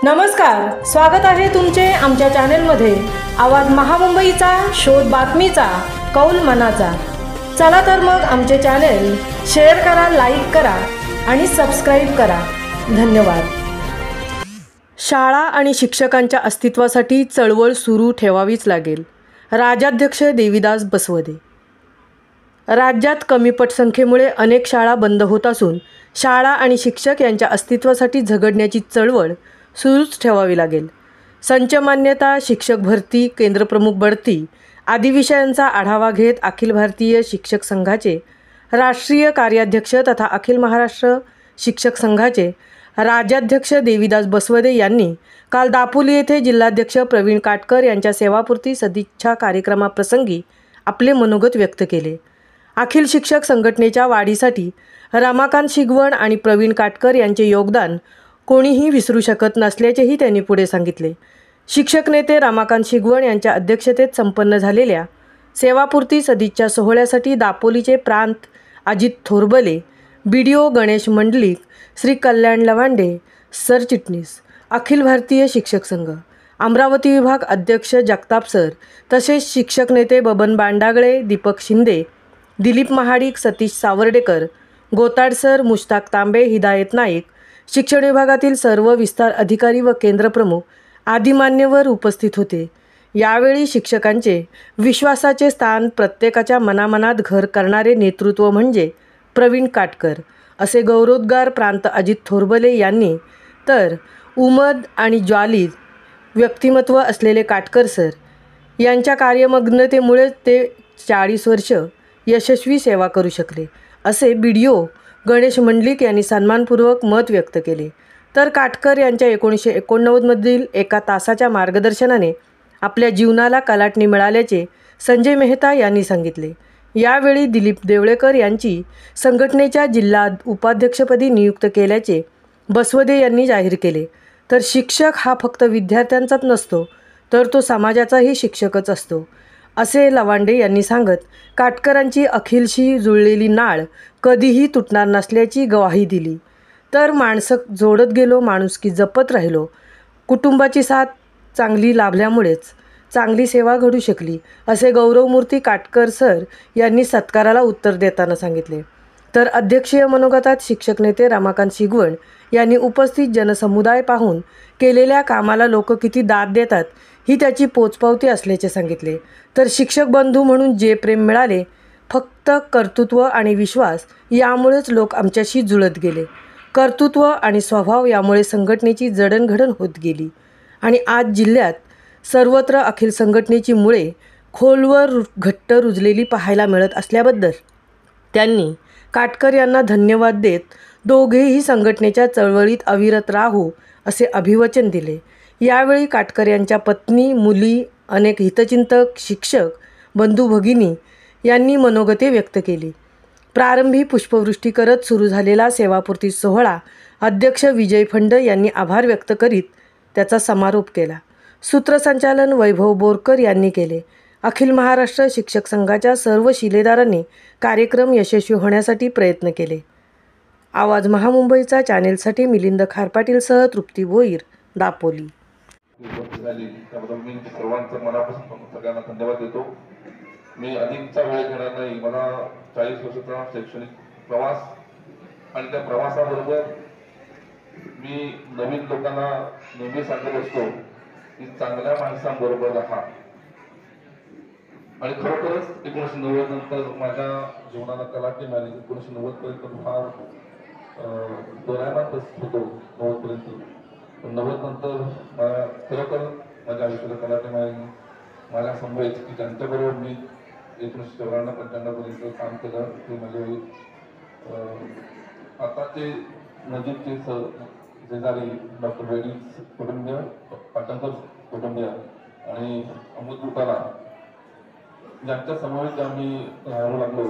नमस्कार, स्वागत आहे तुमचे आमच्या चॅनेलमध्ये। आवाज महामुंबईचा, शोध बातमीचा, कौल मनाचा। चला तर मग आमचे चॅनेल शेअर करा, लाईक करा आणि सबस्क्राइब करा। धन्यवाद। शाळा आणि शिक्षकांच्या अस्तित्वासाठी चळवळ सुरू ठेवावीच लागेल। राज्याध्यक्ष देवीदास बसवदे। राज्यात कमी पटसंख्येमुळे अनेक शाळा बंद होत असून शाळा आणि शिक्षक यांच्या अस्तित्वासाठी झगडण्याची चळवळ सुरूच ठेवावी लागेल। संच मान्यता, शिक्षक भरती, केंद्रप्रमुख बढती आदी विषयांचा आढावा घेत अखिल भारतीय शिक्षक संघाचे राष्ट्रीय कार्याध्यक्ष तथा अखिल महाराष्ट्र शिक्षक संघाचे राज्याध्यक्ष देवीदास बसवदे यांनी काल दापोली येथे जिल्हाध्यक्ष प्रवीण काटकर यांच्या सेवापूर्ती सदिच्छा कार्यक्रमाप्रसंगी आपले मनोगत व्यक्त केले। अखिल शिक्षक संघटनेच्या वाढीसाठी रमाकांत शिगवण आणि प्रवीण काटकर यांचे योगदान कोणीही विसरू शकत नसल्याचेही त्यांनी पुढे सांगितले। शिक्षक नेते रमाकांत शिगवण यांच्या अध्यक्षतेत संपन्न झालेल्या सेवापूर्ती सदिच्छा सोहळ्यासाठी दापोलीचे प्रांत अजित थोरबले, BDO गणेश मंडलिक, श्री कल्याण लवांडे, सरचिटणीस अखिल भारतीय शिक्षक संघ, अमरावती विभाग अध्यक्ष जगताप सर तसेच शिक्षक नेते बबन बांडागळे, दीपक शिंदे, दिलीप महाडिक, सतीश सावर्डेकर, गोताड सर, मुश्ताक तांबे, हिदायत नाईक, शिक्षण विभागातील सर्व विस्तार अधिकारी व केंद्रप्रमुख आदी मान्यवर उपस्थित होते। यावेळी शिक्षकांचे विश्वासाचे स्थान, प्रत्येकाच्या मनामनात घर करणारे नेतृत्व म्हणजे प्रवीण काटकर असे गौरवोद्गार प्रांत अजित थोरबले यांनी, तर उमद आणि ज्वालिद व्यक्तिमत्व असलेले काटकर सर यांच्या कार्यमग्नतेमुळे ते 40 वर्ष यशस्वी सेवा करू शकले असे BDO गणेश मंडलिक यांनी सन्मानपूर्वक मत व्यक्त केले। तर काटकर यांच्या 1989 मधील एका तासाच्या मार्गदर्शनाने आपल्या जीवनाला कलाटणी मिळाल्याचे संजय मेहता यांनी सांगितले। यावेळी दिलीप देवळेकर यांची संघटनेच्या जिल्हा उपाध्यक्षपदी नियुक्त केल्याचे बसवदे यांनी जाहीर केले। तर शिक्षक हा फक्त विद्यार्थ्यांचाच नसतो, तर तो समाजाचाही शिक्षकच असतो असे लवांडे यांनी सांगत काटकरांची अखिलशी जुळलेली नाळ कधीही तुटणार नसल्याची ग्वाही दिली। तर माणसं जोडत गेलो, माणुसकी जपत राहिलो, कुटुंबाची साथ चांगली लाभल्यामुळेच चांगली सेवा घडू शकली असे गौरवमूर्ती काटकर सर यांनी सत्काराला उत्तर देताना सांगितले। तर अध्यक्षीय मनोगतात शिक्षक नेते रमाकांत शिगवण यांनी उपस्थित जनसमुदाय पाहून केलेल्या कामाला लोक किती दाद देतात ही त्याची पोचपावती असल्याचे सांगितले। तर शिक्षक बंधू म्हणून जे प्रेम मिळाले, फक्त कर्तृत्व आणि विश्वास यामुळेच लोक आमच्याशी जुळत गेले। कर्तृत्व आणि स्वभाव यामुळे संघटनेची जडणघडण होत गेली आणि आज जिल्ह्यात सर्वत्र अखिल संघटनेची मुळे खोलवर घट्ट रुजलेली पाहायला मिळत असल्याबद्दल त्यांनी काटकर यांना धन्यवाद देत दोघेही संघटनेच्या चळवळीत अविरत राहू असे अभिवचन दिले। यावेळी काटकर यांच्या पत्नी, मुली, अनेक हितचिंतक, शिक्षक, बंधू भगिनी यांनी मनोगते व्यक्त केली। प्रारंभी पुष्पवृष्टी करत सुरू झालेला सेवापूर्ती सोहळा अध्यक्ष विजय फंड यांनी आभार व्यक्त करीत त्याचा समारोप केला। सूत्रसंचालन वैभव बोरकर यांनी केले। अखिल महाराष्ट्र शिक्षक संघाच्या सर्व शिलेदारांनी कार्यक्रम यशस्वी होण्यासाठी प्रयत्न केले। आवाज महामुंबईचा चॅनेलसाठी मिलिंद खारपाटीलसह तृप्ती भोईर, दापोली। मी सर्वांचं मनापासून सगळ्यांना धन्यवाद देतो। मी अधिकचा वेळ घेणार नाही। मला 40 वर्षाचा शैक्षणिक प्रवास आणि त्या प्रवासाबरोबर मी नवीन लोकांना नेहमी सांगत असतो की चांगल्या माणसांबरोबर राहा। आणि खरोखरच 1990 नंतर माझ्या जीवनाला कलाटणी मिळाली। 1990 पर्यंत फार दोऱ्यानाच होतो 90 पर्यंत, पण 90 नंतर खरोखर माझ्या आयुष्याला कलाटणी मिळाली। मला समजायचं की ज्यांच्याबरोबर मी 1994-95 पर्यंत काम केलं ते माझे आताचे नजीकचे शेजारी डॉक्टर रेड्डी कुटुंबीय, पाटणकर कुटुंबीय आणि अमृत गुटाला ज्यांच्या समवेत आम्ही राहायला लागलो,